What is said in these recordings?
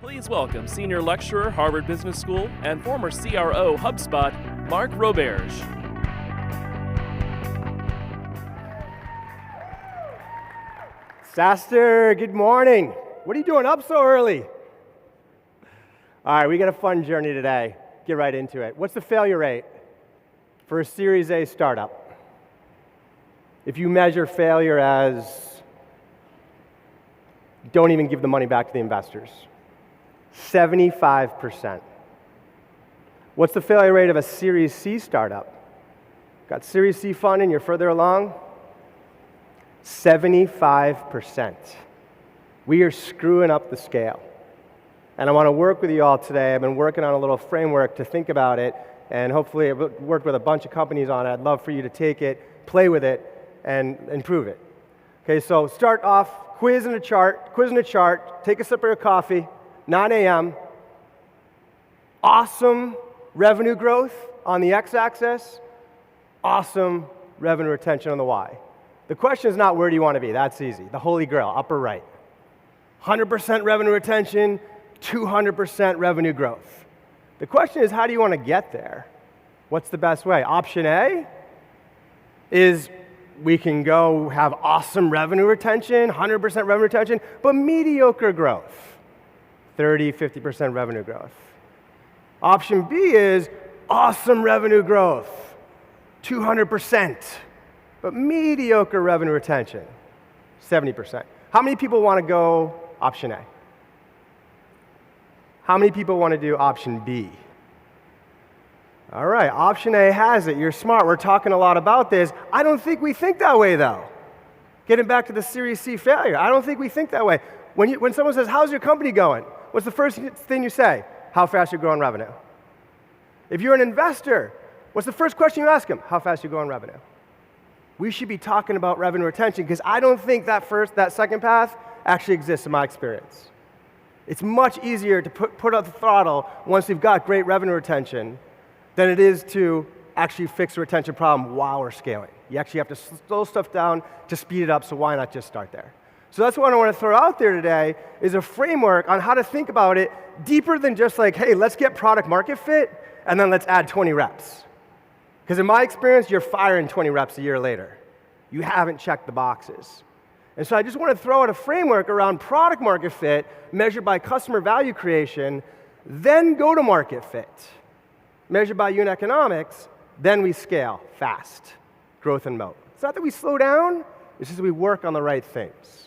Please welcome Senior Lecturer, Harvard Business School, and former CRO Hubspot, Mark Roberge. SaaStr, good morning. What are you doing up so early? All right, we got a fun journey today. Get right into it. What's the failure rate for a Series A startup? If you measure failure as don't even give the money back to the investors, 75%. What's the failure rate of a Series C startup? Got Series C funding, you're further along? 75%. We are screwing up the scale. And I want to work with you all today. I've been working on a little framework to think about it, and hopefully I've worked with a bunch of companies on it. I'd love for you to take it, play with it, and improve it. Okay, so start off, quiz and a chart, take a sip of your coffee, 9 a.m. Awesome revenue growth on the x-axis, awesome revenue retention on the y. The question is not where do you want to be, that's easy. The holy grail, upper right. 100% revenue retention, 200% revenue growth. The question is how do you want to get there? What's the best way? Option A is we can go have awesome revenue retention, 100% revenue retention, but mediocre growth. 30, 50% revenue growth. Option B is awesome revenue growth, 200%, but mediocre revenue retention, 70%. How many people want to go option A? How many people want to do option B? All right, option A has it. You're smart. We're talking a lot about this. I don't think we think that way, though. Getting back to the Series C failure, I don't think we think that way. When someone says, how's your company going? What's the first thing you say? How fast you're growing revenue. If you're an investor, what's the first question you ask them? How fast you growing revenue. We should be talking about revenue retention because I don't think that second path actually exists in my experience. It's much easier to put up the throttle once we've got great revenue retention than it is to actually fix a retention problem while we're scaling. You actually have to slow stuff down to speed it up, so why not just start there? So that's what I want to throw out there today is a framework on how to think about it deeper than just like, hey, let's get product market fit, and then let's add 20 reps. Because in my experience, you're firing 20 reps a year later. You haven't checked the boxes. And so I just want to throw out a framework around product market fit measured by customer value creation, then go to market fit. Measured by unit economics, then we scale fast, growth and moat. It's not that we slow down, it's just that we work on the right things.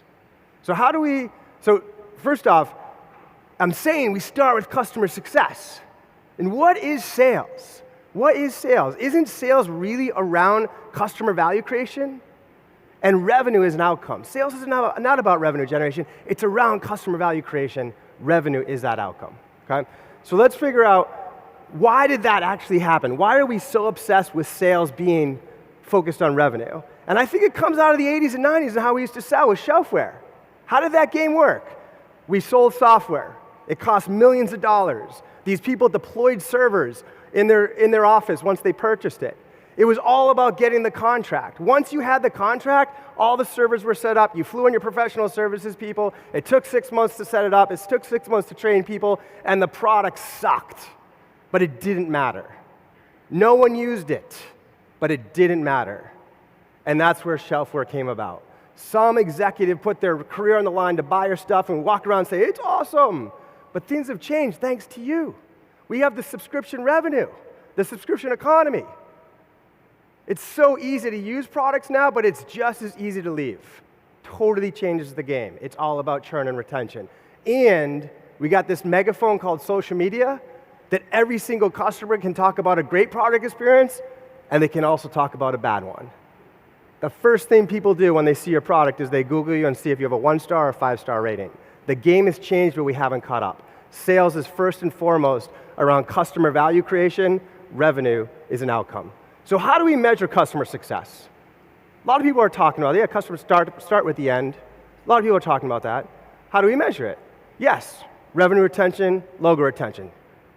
So first off, I'm saying we start with customer success. And what is sales? What is sales? Isn't sales really around customer value creation? And revenue is an outcome. Sales is not about revenue generation, it's around customer value creation. Revenue is that outcome, okay? So let's figure out why did that actually happen? Why are we so obsessed with sales being focused on revenue? And I think it comes out of the 80s and 90s and how we used to sell with shelfware. How did that game work? We sold software. It cost millions of dollars. These people deployed servers in their office once they purchased it. It was all about getting the contract. Once you had the contract, all the servers were set up. You flew in your professional services people. It took 6 months to set it up. It took 6 months to train people, and the product sucked. But it didn't matter. No one used it, but it didn't matter. And that's where shelfware came about. Some executive put their career on the line to buy your stuff and walk around and say, it's awesome. But things have changed thanks to you. We have the subscription revenue, the subscription economy. It's so easy to use products now, but it's just as easy to leave. Totally changes the game. It's all about churn and retention. And we got this megaphone called social media that every single customer can talk about a great product experience, and they can also talk about a bad one. The first thing people do when they see your product is they Google you and see if you have a 1-star or 5-star rating. The game has changed, but we haven't caught up. Sales is first and foremost around customer value creation. Revenue is an outcome. So how do we measure customer success? A lot of people are talking about, customers start with the end. A lot of people are talking about that. How do we measure it? Yes, revenue retention, logo retention.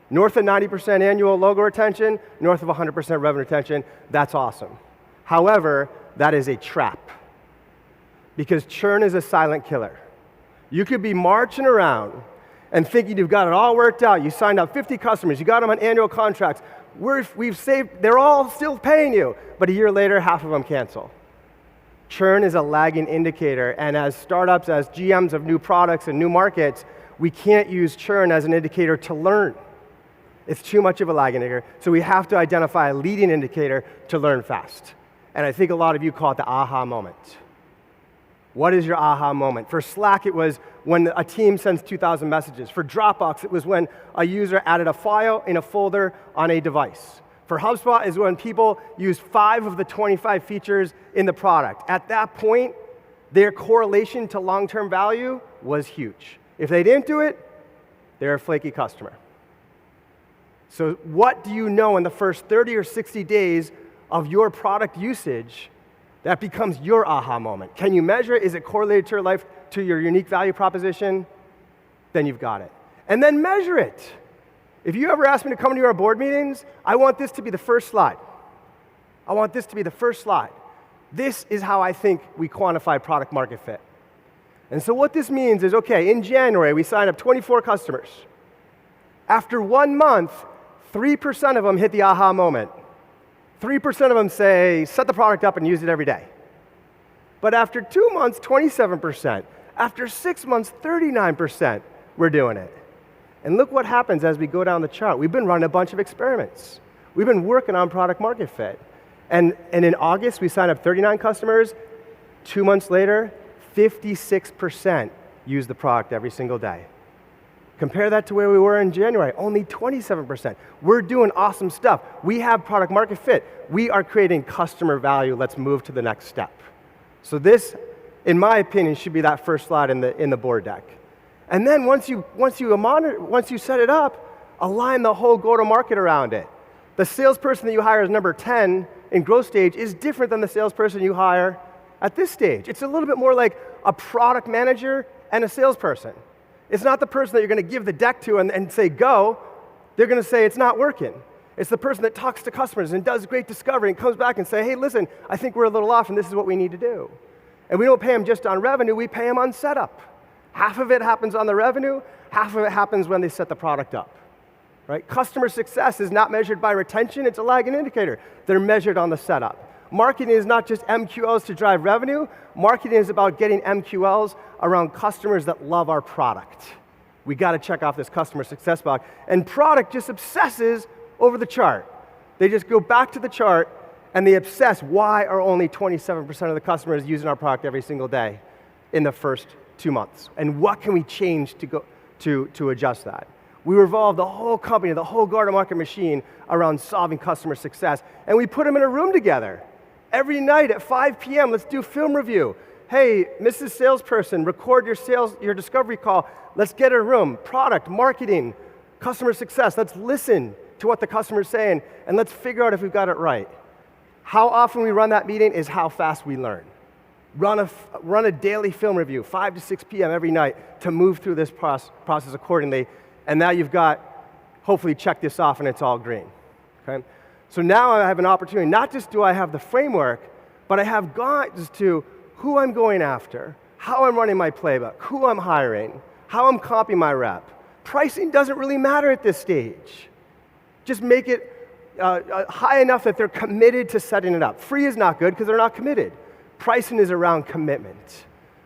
North of 90% annual logo retention, north of 100% revenue retention, that's awesome. However, that is a trap because churn is a silent killer. You could be marching around and thinking you've got it all worked out. You signed up 50 customers, you got them on annual contracts. We've saved, they're all still paying you, but a year later, half of them cancel. Churn is a lagging indicator, and as startups, as GMs of new products and new markets, we can't use churn as an indicator to learn. It's too much of a lagging indicator, so we have to identify a leading indicator to learn fast. And I think a lot of you call it the aha moment. What is your aha moment? For Slack, it was when a team sends 2,000 messages. For Dropbox, it was when a user added a file in a folder on a device. For HubSpot, is when people use 5 of the 25 features in the product. At that point, their correlation to long-term value was huge. If they didn't do it, they're a flaky customer. So what do you know in the first 30 or 60 days of your product usage that becomes your aha moment? Can you measure it? Is it correlated to your life, to your unique value proposition? Then you've got it. And then measure it. If you ever ask me to come to our board meetings, I want this to be the first slide. I want this to be the first slide. This is how I think we quantify product market fit. And so what this means is, okay, in January, we signed up 24 customers. After 1 month, 3% of them hit the aha moment. 3% of them say, set the product up and use it every day. But after 2 months, 27%. After 6 months, 39%, we're doing it. And look what happens as we go down the chart. We've been running a bunch of experiments. We've been working on product market fit. And in August, we signed up 39 customers. 2 months later, 56% use the product every single day. Compare that to where we were in January, only 27%. We're doing awesome stuff. We have product market fit. We are creating customer value. Let's move to the next step. So this, in my opinion, should be that first slide in the board deck. And then once you set it up, align the whole go-to-market around it. The salesperson that you hire as number 10 in growth stage is different than the salesperson you hire at this stage. It's a little bit more like a product manager and a salesperson. It's not the person that you're going to give the deck to and say, go. They're going to say, it's not working. It's the person that talks to customers and does great discovery and comes back and say, hey, listen, I think we're a little off and this is what we need to do. And we don't pay them just on revenue, we pay them on setup. Half of it happens on the revenue, half of it happens when they set the product up. Right? Customer success is not measured by retention, it's a lagging indicator. They're measured on the setup. Marketing is not just MQLs to drive revenue. Marketing is about getting MQLs around customers that love our product. We got to check off this customer success box. And product just obsesses over the chart. They just go back to the chart and they obsess, why are only 27% of the customers using our product every single day in the first 2 months? And what can we change to adjust that? We revolve the whole company, the whole go-to-market machine around solving customer success. And we put them in a room together. Every night at 5 p.m., let's do film review. Hey, Mrs. Salesperson, record your discovery call. Let's get a room. Product, marketing, customer success. Let's listen to what the customer's saying, and let's figure out if we've got it right. How often we run that meeting is how fast we learn. Run a daily film review, 5 to 6 p.m. every night to move through this process accordingly. And now you've got, hopefully check this off and it's all green. Okay? So now I have an opportunity, not just do I have the framework, but I have guides to who I'm going after, how I'm running my playbook, who I'm hiring, how I'm comping my rep. Pricing doesn't really matter at this stage. Just make it high enough that they're committed to setting it up. Free is not good because they're not committed. Pricing is around commitment.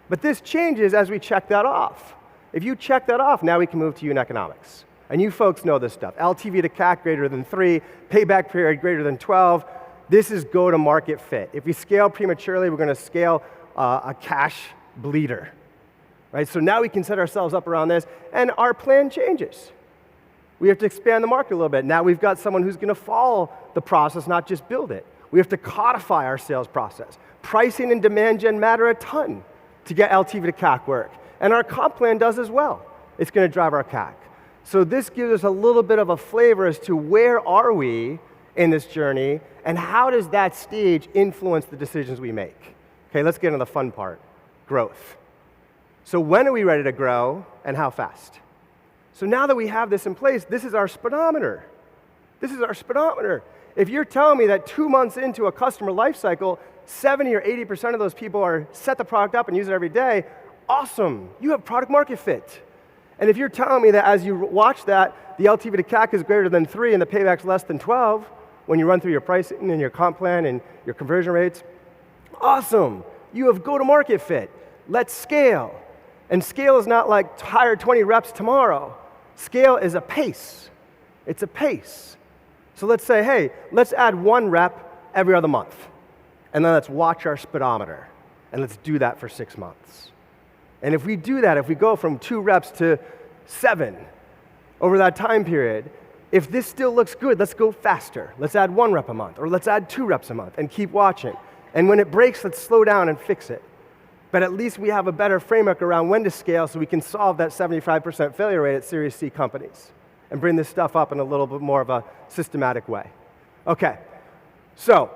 But this changes as we check that off. If you check that off, now we can move to unit economics. And you folks know this stuff. LTV to CAC greater than 3, payback period greater than 12. This is go-to-market fit. If we scale prematurely, we're going to scale a cash bleeder. Right? So now we can set ourselves up around this, and our plan changes. We have to expand the market a little bit. Now we've got someone who's going to follow the process, not just build it. We have to codify our sales process. Pricing and demand gen matter a ton to get LTV to CAC work. And our comp plan does as well. It's going to drive our CAC. So this gives us a little bit of a flavor as to where are we in this journey and how does that stage influence the decisions we make. Okay, let's get into the fun part, growth. So when are we ready to grow and how fast? So now that we have this in place, this is our speedometer. This is our speedometer. If you're telling me that 2 months into a customer life cycle, 70 or 80% of those people are set the product up and use it every day, awesome. You have product market fit. And if you're telling me that as you watch that, the LTV to CAC is greater than 3 and the payback's less than 12, when you run through your pricing and your comp plan and your conversion rates, awesome. You have go-to-market fit. Let's scale. And scale is not like hire 20 reps tomorrow. Scale is a pace. It's a pace. So let's say, hey, let's add 1 rep every other month. And then let's watch our speedometer. And let's do that for 6 months. And if we do that, if we go from 2 reps to 7 over that time period, if this still looks good, let's go faster. Let's add 1 rep a month, or let's add 2 reps a month and keep watching. And when it breaks, let's slow down and fix it. But at least we have a better framework around when to scale so we can solve that 75% failure rate at Series C companies and bring this stuff up in a little bit more of a systematic way. Okay, so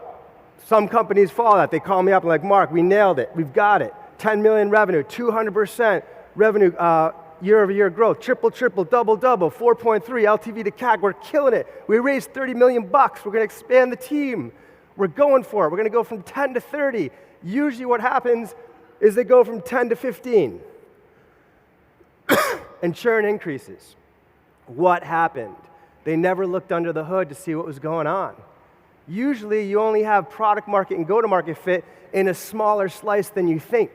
some companies follow that. They call me up and like, Mark, we nailed it. We've got it. 10 million revenue, 200% revenue year-over-year growth, triple, double, 4.3 LTV to CAC. We're killing it. We raised $30 million. We're going to expand the team. We're going for it. We're going to go from 10 to 30. Usually what happens is they go from 10 to 15. And churn increases. What happened? They never looked under the hood to see what was going on. Usually you only have product market and go-to-market fit in a smaller slice than you think.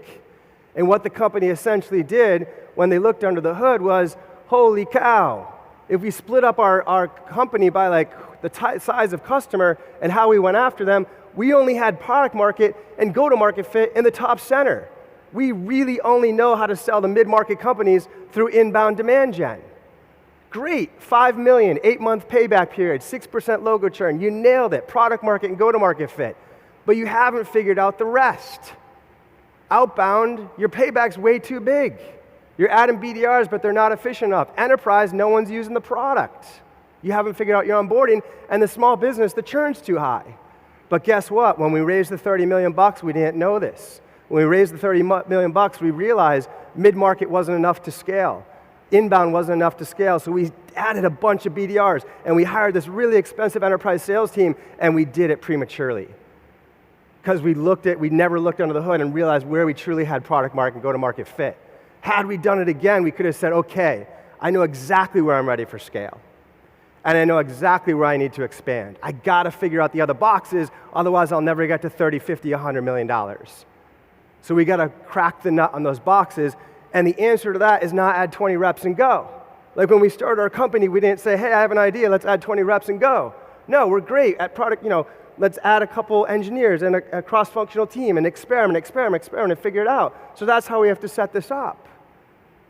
And what the company essentially did when they looked under the hood was, holy cow, if we split up our company by like the size of customer and how we went after them, we only had product market and go-to-market fit in the top center. We really only know how to sell to mid-market companies through inbound demand gen. Great, 5 million, 8-month payback period, 6% logo churn. You nailed it, product market and go-to-market fit. But you haven't figured out the rest. Outbound, your payback's way too big. You're adding BDRs, but they're not efficient enough. Enterprise, no one's using the product. You haven't figured out your onboarding, and the small business, the churn's too high. But guess what? When we raised the $30 million, we didn't know this. When we raised the $30 million, we realized mid-market wasn't enough to scale. Inbound wasn't enough to scale, so we added a bunch of BDRs, and we hired this really expensive enterprise sales team, and we did it prematurely. Because we never looked under the hood and realized where we truly had product market and go-to-market fit. Had we done it again, we could have said, okay, I know exactly where I'm ready for scale. And I know exactly where I need to expand. I gotta figure out the other boxes, otherwise I'll never get to 30, 50, $100 million. So we gotta crack the nut on those boxes, and the answer to that is not add 20 reps and go. Like when we started our company, we didn't say, hey, I have an idea, let's add 20 reps and go. No, we're great at product, let's add a couple engineers and a cross-functional team and experiment, and figure it out. So that's how we have to set this up.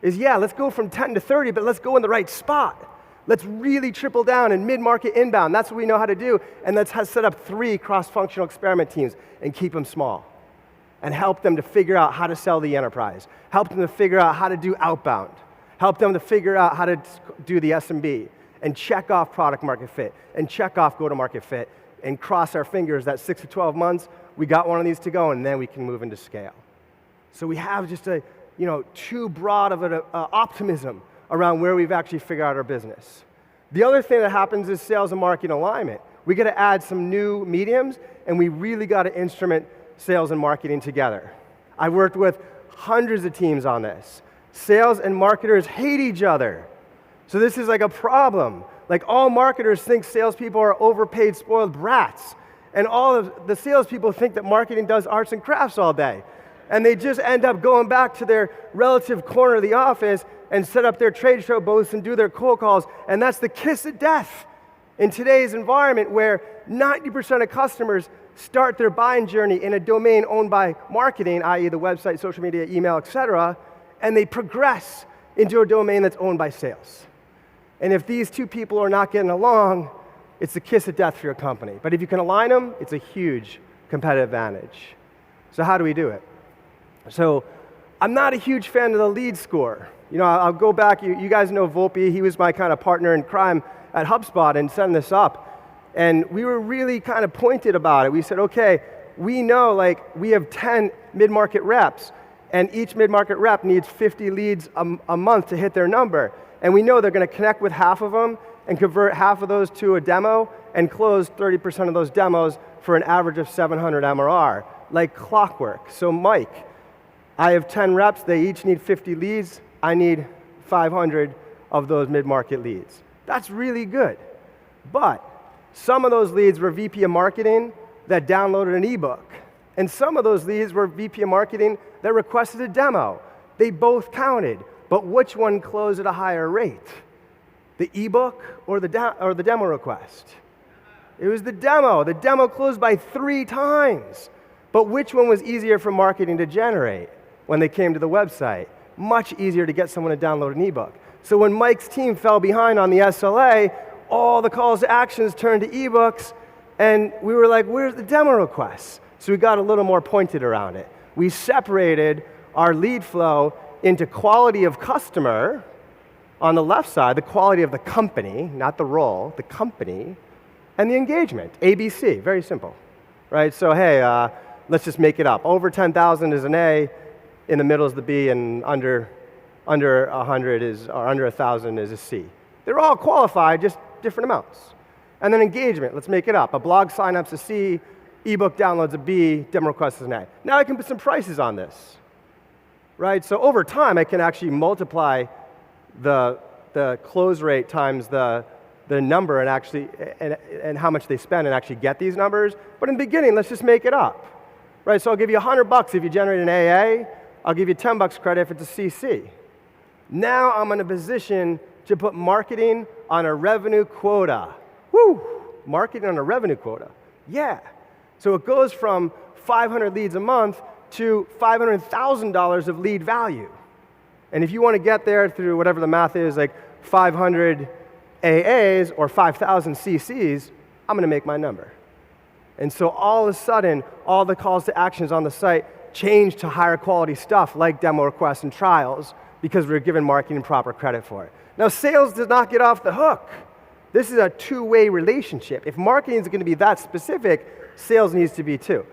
Let's go from 10 to 30, but let's go in the right spot. Let's really triple down in mid-market inbound. That's what we know how to do. And let's set up 3 cross-functional experiment teams and keep them small. And help them to figure out how to sell the enterprise. Help them to figure out how to do outbound. Help them to figure out how to do the SMB. And check off product market fit. And check off go-to-market fit. And cross our fingers that 6 to 12 months, we got one of these to go, and then we can move into scale. So we have just too broad of an optimism around where we've actually figured out our business. The other thing that happens is sales and marketing alignment. We got to add some new mediums, and we really got to instrument sales and marketing together. I worked with hundreds of teams on this. Sales and marketers hate each other. So this is like a problem. Like all marketers think salespeople are overpaid, spoiled brats. And all of the salespeople think that marketing does arts and crafts all day. And they just end up going back to their relative corner of the office and set up their trade show booths and do their cold calls. And that's the kiss of death in today's environment where 90% of customers start their buying journey in a domain owned by marketing, i.e. the website, social media, email, etc., and they progress into a domain that's owned by sales. And if these two people are not getting along, it's the kiss of death for your company. But if you can align them, it's a huge competitive advantage. So how do we do it? So I'm not a huge fan of the lead score. I'll go back, you guys know Volpe, he was my kind of partner in crime at HubSpot and setting this up. And we were really kind of pointed about it. We said, okay, we know we have 10 mid-market reps, and each mid-market rep needs 50 leads a month to hit their number. And we know they're going to connect with half of them and convert half of those to a demo and close 30% of those demos for an average of 700 MRR, like clockwork. So Mike, I have 10 reps. They each need 50 leads. I need 500 of those mid-market leads. That's really good. But some of those leads were VP of marketing that downloaded an ebook. And some of those leads were VP of marketing that requested a demo. They both counted, but which one closed at a higher rate? The ebook or the demo request? It was the demo. The demo closed by 3 times. But which one was easier for marketing to generate when they came to the website? Much easier to get someone to download an ebook. So when Mike's team fell behind on the SLA, all the calls to actions turned to ebooks, and we were like, where's the demo requests? So we got a little more pointed around it. We separated our lead flow into quality of customer on the left side, the quality of the company, not the role, the company, and the engagement, ABC, very simple, right? So hey, let's just make it up. Over 10,000 is an A, in the middle is the B, and under 100 is, or under 1,000 is a C. They're all qualified, just different amounts. And then engagement, let's make it up. A blog sign-up's a C, ebook downloads a B, demo request is an A. Now I can put some prices on this, right? So over time, I can actually multiply the close rate times the number and actually and how much they spend and actually get these numbers. But in the beginning, let's just make it up, right? So I'll give you $100 if you generate an AA. I'll give you $10 credit if it's a CC. Now I'm in a position to put marketing on a revenue quota. Woo! Marketing on a revenue quota. Yeah. So it goes from 500 leads a month to $500,000 of lead value. And if you want to get there through whatever the math is, like 500 AAs or 5,000 CCs, I'm going to make my number. And so all of a sudden, all the calls to actions on the site change to higher quality stuff like demo requests and trials because we're giving marketing proper credit for it. Now, sales does not get off the hook. This is a two-way relationship. If marketing is going to be that specific, sales needs to be too.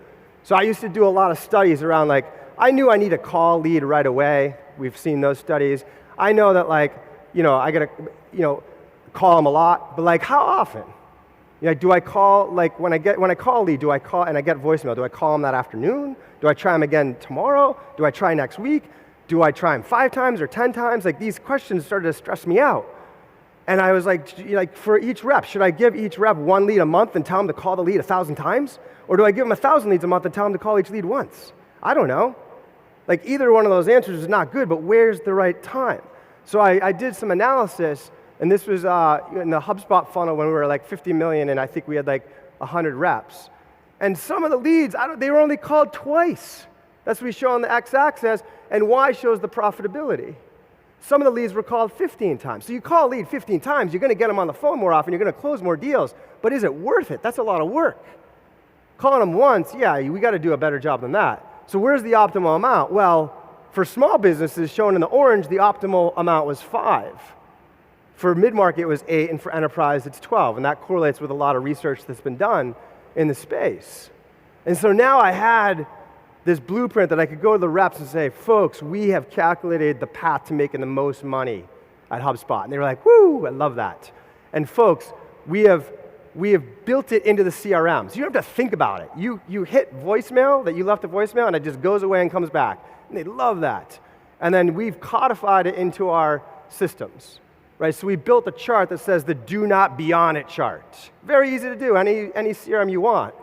So I used to do a lot of studies around like, I knew I need a call lead right away. We've seen those studies. I know that like, I got to, call them a lot, but like how often? Do I call, like when I call a lead, do I call and I get voicemail, do I call them that afternoon? Do I try them again tomorrow? Do I try next week? Do I try them 5 times or 10 times? Like these questions started to stress me out. And I was like for each rep, should I give each rep 1 lead a month and tell them to call the lead 1,000 times? Or do I give them 1,000 leads a month and tell them to call each lead once? I don't know. Like either one of those answers is not good, but where's the right time? So I did some analysis, and this was in the HubSpot funnel when we were like 50 million, and I think we had like 100 reps. And some of the leads, they were only called twice. That's what we show on the x-axis, and Y shows the profitability. Some of the leads were called 15 times. So you call a lead 15 times, you're going to get them on the phone more often, you're going to close more deals, but is it worth it? That's a lot of work. Calling them once, yeah, we got to do a better job than that. So where's the optimal amount? Well, for small businesses, shown in the orange, the optimal amount was 5. For mid-market, it was 8, and for enterprise, it's 12. And that correlates with a lot of research that's been done in the space. And so now I had this blueprint that I could go to the reps and say, folks, we have calculated the path to making the most money at HubSpot. And they were like, woo, I love that. And folks, we have built it into the CRM. So you don't have to think about it. You hit voicemail, that you left a voicemail, and it just goes away and comes back. And they love that. And then we've codified it into our systems, right? So we built a chart that says the do not be on it chart. Very easy to do, any CRM you want.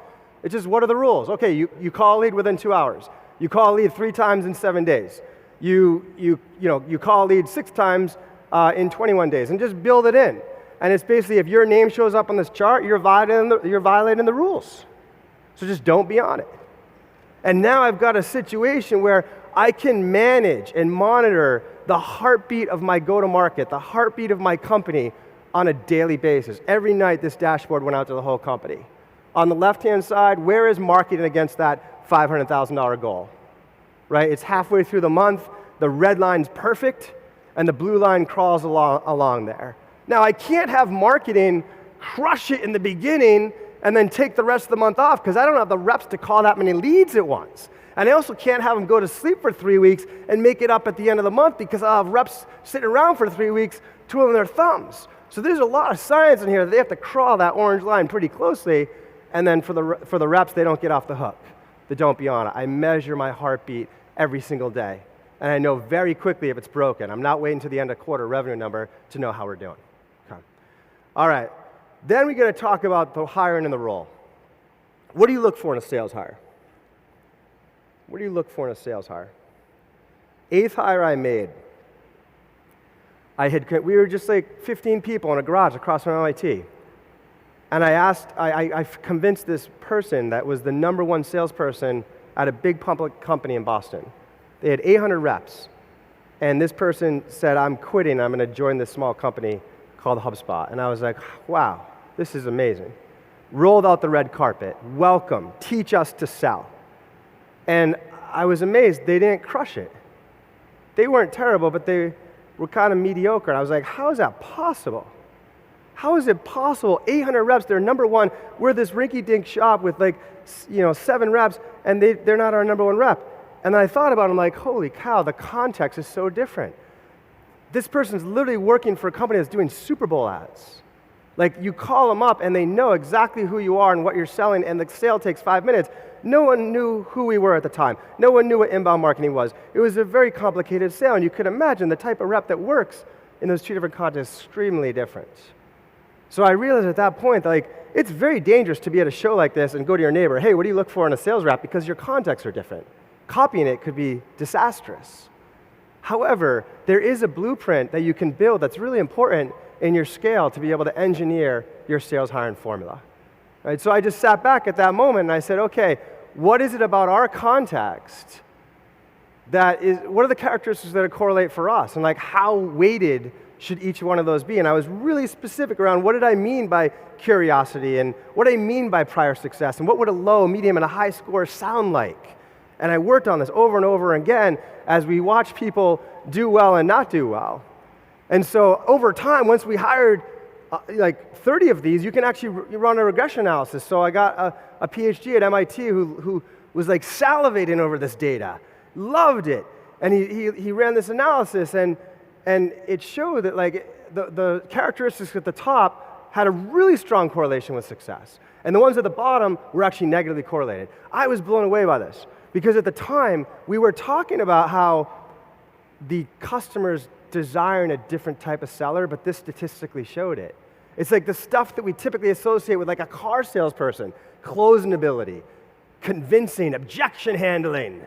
It's just, what are the rules? Okay, you call a lead within 2 hours. You call a lead 3 times in 7 days. You call a lead 6 times in 21 days, and just build it in. And it's basically, if your name shows up on this chart, you're violating the rules. So just don't be on it. And now I've got a situation where I can manage and monitor the heartbeat of my go-to-market, the heartbeat of my company on a daily basis. Every night, this dashboard went out to the whole company. On the left-hand side, where is marketing against that $500,000 goal? Right? It's halfway through the month. The red line's perfect, and the blue line crawls along there. Now, I can't have marketing crush it in the beginning and then take the rest of the month off because I don't have the reps to call that many leads at once. And I also can't have them go to sleep for 3 weeks and make it up at the end of the month because I'll have reps sitting around for 3 weeks twiddling their thumbs. So there's a lot of science in here that they have to crawl that orange line pretty closely, and then for the reps, they don't get off the hook. They don't be on it. I measure my heartbeat every single day. and I know very quickly if it's broken. I'm not waiting to the end of quarter revenue number to know how we're doing. Okay. All right. Then we got to talk about the hiring and the role. What do you look for in a sales hire? What do you look for in a sales hire? 8th hire I made. We were just like 15 people in a garage across from MIT. And I convinced this person that was the #1 salesperson at a big public company in Boston. They had 800 reps. And this person said, I'm quitting, I'm going to join this small company called HubSpot. And I was like, wow, this is amazing. Rolled out the red carpet. Welcome. Teach us to sell. And I was amazed. They didn't crush it. They weren't terrible, but they were kind of mediocre. And I was like, how is that possible? How is it possible? 800 reps, they're #1. We're this rinky-dink shop with 7 reps, and they're not our #1 rep. And then I thought about it, I'm like, holy cow, the context is so different. This person's literally working for a company that's doing Super Bowl ads. Like, you call them up, and they know exactly who you are and what you're selling, and the sale takes 5 minutes. No one knew who we were at the time. No one knew what inbound marketing was. It was a very complicated sale, and you could imagine the type of rep that works in those 2 different contexts is extremely different. So I realized at that point, it's very dangerous to be at a show like this and go to your neighbor, hey, what do you look for in a sales rep? Because your contexts are different. Copying it could be disastrous. However, there is a blueprint that you can build that's really important in your scale to be able to engineer your sales hiring formula. Right? So I just sat back at that moment and I said, okay, what is it about our context what are the characteristics that correlate for us? And how weighted should each one of those be? And I was really specific around what did I mean by curiosity and what do I mean by prior success and what would a low, medium, and a high score sound like? And I worked on this over and over again as we watched people do well and not do well. And so over time, once we hired 30 of these, you can actually run a regression analysis. So I got a PhD at MIT who was salivating over this data, loved it. And he ran this analysis and it showed that the characteristics at the top had a really strong correlation with success. And the ones at the bottom were actually negatively correlated. I was blown away by this because at the time we were talking about how the customers desiring a different type of seller, but this statistically showed it. It's like the stuff that we typically associate with a car salesperson, closing ability, convincing, objection handling,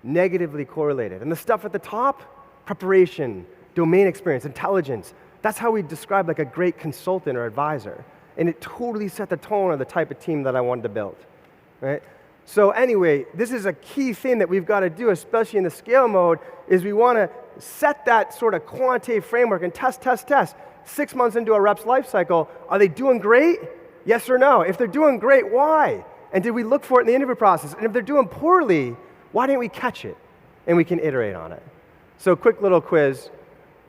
negatively correlated. And the stuff at the top, preparation, domain experience, intelligence, that's how we describe a great consultant or advisor. And it totally set the tone of the type of team that I wanted to build, right? So anyway, this is a key thing that we've got to do, especially in the scale mode, is we want to set that sort of quantitative framework and test. 6 months into a rep's life cycle, are they doing great? Yes or no? If they're doing great, why? And did we look for it in the interview process? And if they're doing poorly, why didn't we catch it? And we can iterate on it. So quick little quiz.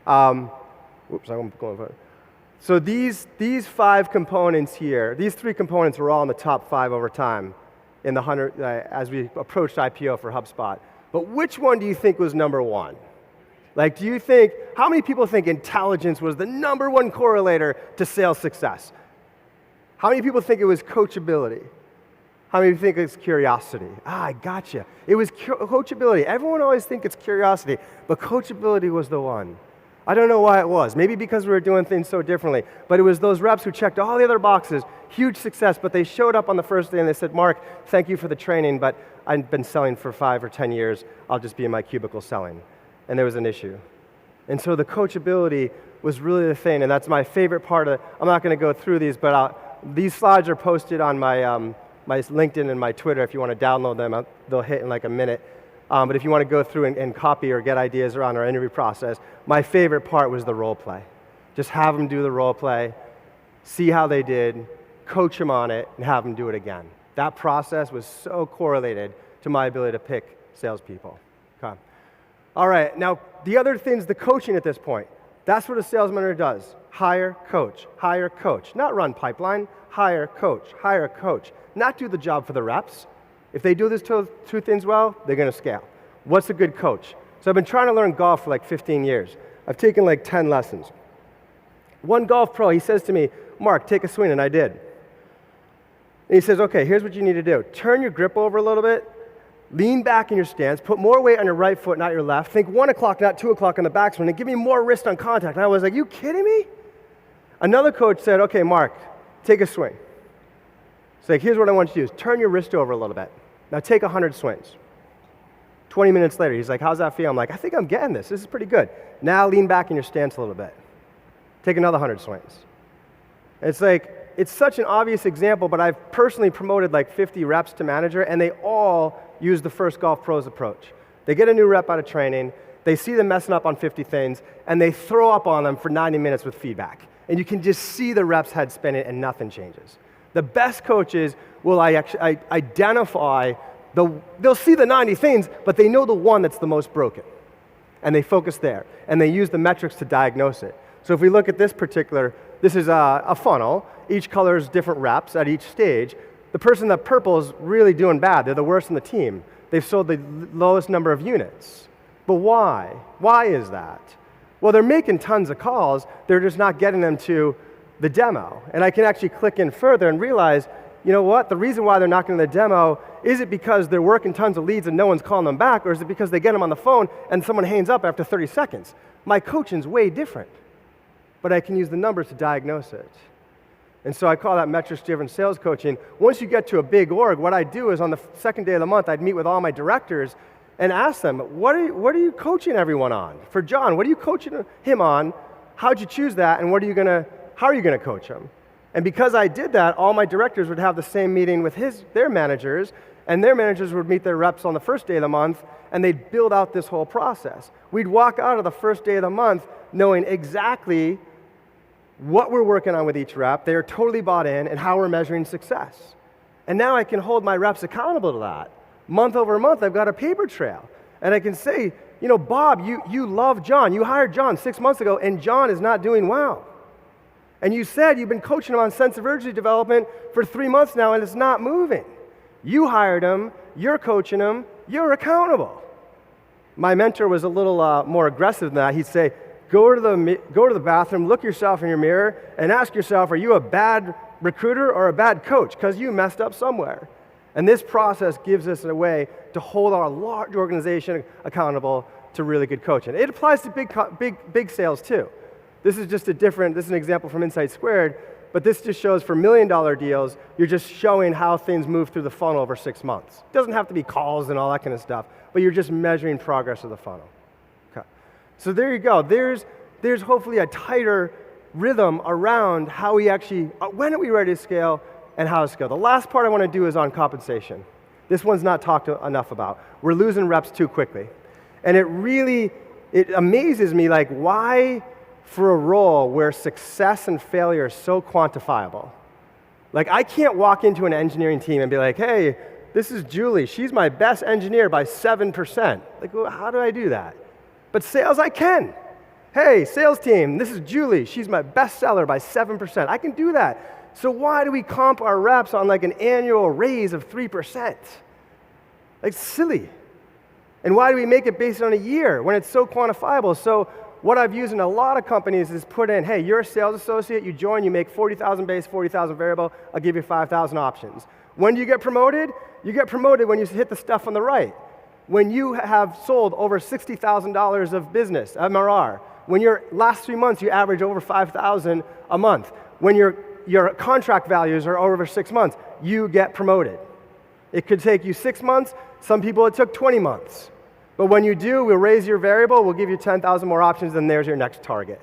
Whoops, I won't go over. So these 5 components here, these 3 components were all in the top 5 over time in the 100 as we approached IPO for HubSpot. But which one do you think was #1? Do you think, how many people think intelligence was the #1 correlator to sales success? How many people think it was coachability? How many think it's curiosity? I gotcha. It was coachability. Everyone always thinks it's curiosity, but coachability was the one. I don't know why it was. Maybe because we were doing things so differently. But it was those reps who checked all the other boxes, huge success, but they showed up on the first day and they said, Mark, thank you for the training, but I've been selling for 5 or 10 years. I'll just be in my cubicle selling. And there was an issue. And so the coachability was really the thing, and that's my favorite part of it. I'm not going to go through these, but these slides are posted on my my LinkedIn and my Twitter. If you want to download them, they'll hit in a minute. But if you want to go through and copy or get ideas around our interview process, my favorite part was the role play. Just have them do the role play, see how they did, coach them on it, and have them do it again. That process was so correlated to my ability to pick salespeople. Okay. All right, now the other thing's the coaching at this point. That's what a sales manager does. Hire, coach, not run pipeline, hire, coach, not do the job for the reps. If they do these 2 things well, they're going to scale. What's a good coach? So I've been trying to learn golf for 15 years. I've taken 10 lessons. One golf pro, he says to me, Mark, take a swing, and I did. And he says, okay, here's what you need to do. Turn your grip over a little bit, Lean back in your stance, put more weight on your right foot, not your left. Think 1 o'clock, not 2 o'clock on the backswing, and give me more wrist on contact. And I was like, you kidding me? Another coach said, okay, Mark, take a swing. It's like, here's what I want you to do is turn your wrist over a little bit. Now take 100 swings. 20 minutes later, he's like, how's that feel? I'm like, I think I'm getting this. This is pretty good. Now lean back in your stance a little bit. Take another 100 swings. It's like, it's such an obvious example, but I've personally promoted like 50 reps to manager, and they all use the First Golf Pros approach. They get a new rep out of training, they see them messing up on 50 things, and they throw up on them for 90 minutes with feedback. And you can just see the rep's head spinning and nothing changes. The best coaches will identify, they'll see the 90 things, but they know the one that's the most broken. And they focus there, and they use the metrics to diagnose it. So if we look at this is a funnel. Each color is different reps at each stage. The person that purple is really doing bad. They're the worst in the team. They've sold the lowest number of units. But why? Why is that? Well, they're making tons of calls. They're just not getting them to the demo. And I can actually click in further and realize, you know what? The reason why they're not getting the demo, is it because they're working tons of leads and no one's calling them back, or is it because they get them on the phone and someone hangs up after 30 seconds? My coaching's way different. But I can use the numbers to diagnose it. And so I call that metrics-driven sales coaching. Once you get to a big org, what I do is on the second day of the month, I'd meet with all my directors and ask them, what are you coaching everyone on? For John, what are you coaching him on? How'd you choose that? And how are you going to coach him? And because I did that, all my directors would have the same meeting with their managers, and their managers would meet their reps on the first day of the month, and they'd build out this whole process. We'd walk out of the first day of the month knowing exactly what we're working on with each rep, they are totally bought in, and how we're measuring success. And now I can hold my reps accountable to that. Month over month, I've got a paper trail. And I can say, you know, Bob, you love John. You hired John 6 months ago, and John is not doing well. And you said you've been coaching him on sense of urgency development for 3 months now, and it's not moving. You hired him, you're coaching him, you're accountable. My mentor was a little more aggressive than that. He'd say, go to the bathroom, look yourself in your mirror, and ask yourself, are you a bad recruiter or a bad coach? Because you messed up somewhere. And this process gives us a way to hold our large organization accountable to really good coaching. It applies to big sales too. This is an example from Insight Squared, but this just shows for $1 million deals, you're just showing how things move through the funnel over 6 months. It doesn't have to be calls and all that kind of stuff, but you're just measuring progress of the funnel. So there you go. There's hopefully a tighter rhythm around how we actually, when are we ready to scale and how to scale. The last part I want to do is on compensation. This one's not talked enough about. We're losing reps too quickly. And it amazes me, like, why for a role where success and failure are so quantifiable? Like, I can't walk into an engineering team and be like, hey, this is Julie. She's my best engineer by 7%. Like, well, how do I do that? But sales, I can. Hey, sales team, this is Julie. She's my bestseller by 7%. I can do that. So why do we comp our reps on like an annual raise of 3%? Like, silly. And why do we make it based on a year when it's so quantifiable? So what I've used in a lot of companies is put in, hey, you're a sales associate, you join, you make 40,000 base, 40,000 variable, I'll give you 5,000 options. When do you get promoted? You get promoted when you hit the stuff on the right. When you have sold over $60,000 of business, MRR, when your last 3 months you average over $5,000 a month, when your contract values are over 6 months, you get promoted. It could take you 6 months. Some people it took 20 months. But when you do, we'll raise your variable, we'll give you 10,000 more options, and there's your next target.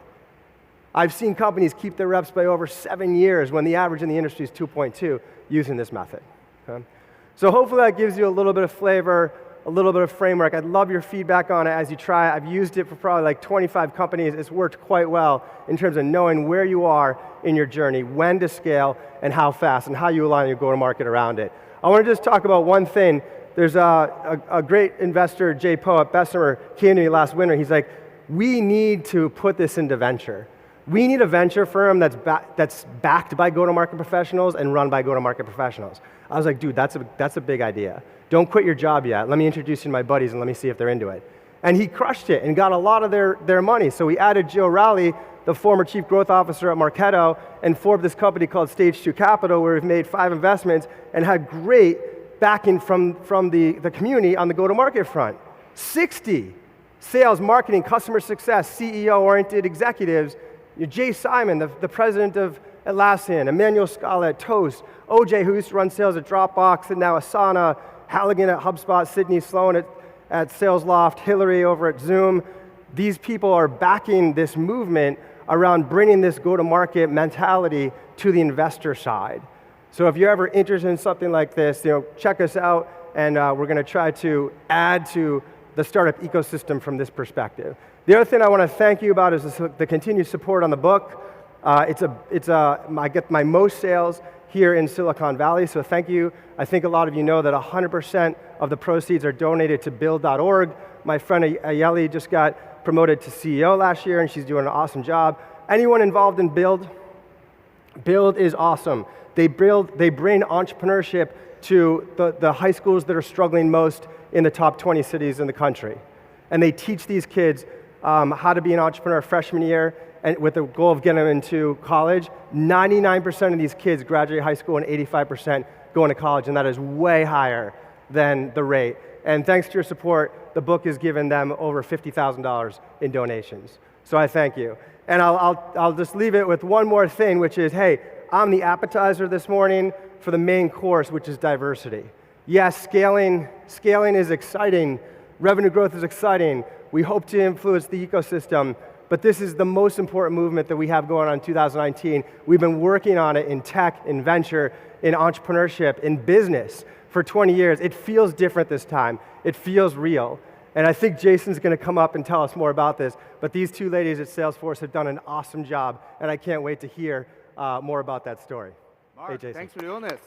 I've seen companies keep their reps by over 7 years when the average in the industry is 2.2 using this method. Okay? So hopefully that gives you a little bit of flavor, a little bit of framework. I'd love your feedback on it as you try it. I've used it for probably like 25 companies. It's worked quite well in terms of knowing where you are in your journey, when to scale, and how fast, and how you align your go-to-market around it. I want to just talk about one thing. There's a great investor, Jay Poe at bestseller, came to me last winter. He's like, we need to put this into venture. We need a venture firm that's backed by go-to-market professionals and run by go-to-market professionals. I was like, dude, that's a big idea. Don't quit your job yet. Let me introduce you to my buddies and let me see if they're into it. And he crushed it and got a lot of their money. So we added Joe Rowley, the former chief growth officer at Marketo, and formed this company called Stage 2 Capital, where we've made 5 investments and had great backing from the community on the go-to-market front. 60 sales, marketing, customer success, CEO-oriented executives. Jay Simon, the president of Atlassian, Emmanuel Scala at Toast, OJ, who used to run sales at Dropbox and now Asana, Halligan at HubSpot, Sydney Sloan at SalesLoft, Hillary over at Zoom. These people are backing this movement around bringing this go-to-market mentality to the investor side. So if you're ever interested in something like this, check us out, and we're going to try to add to the startup ecosystem from this perspective. The other thing I want to thank you about is the continued support on the book. I get my most sales here in Silicon Valley, so thank you. I think a lot of you know that 100% of the proceeds are donated to build.org. My friend Ayeli just got promoted to CEO last year, and she's doing an awesome job. Anyone involved in Build? Build is awesome. They bring entrepreneurship to the high schools that are struggling most in the top 20 cities in the country. And they teach these kids how to be an entrepreneur freshman year, and with the goal of getting them into college. 99% of these kids graduate high school and 85% go into college, and that is way higher than the rate. And thanks to your support, the book has given them over $50,000 in donations. So I thank you. And I'll just leave it with one more thing, which is, hey, I'm the appetizer this morning for the main course, which is diversity. Yes, scaling is exciting. Revenue growth is exciting. We hope to influence the ecosystem, but this is the most important movement that we have going on in 2019. We've been working on it in tech, in venture, in entrepreneurship, in business for 20 years. It feels different this time. It feels real. And I think Jason's going to come up and tell us more about this, but these two ladies at Salesforce have done an awesome job, and I can't wait to hear more about that story. Mark, hey, Jason. Thanks for doing this.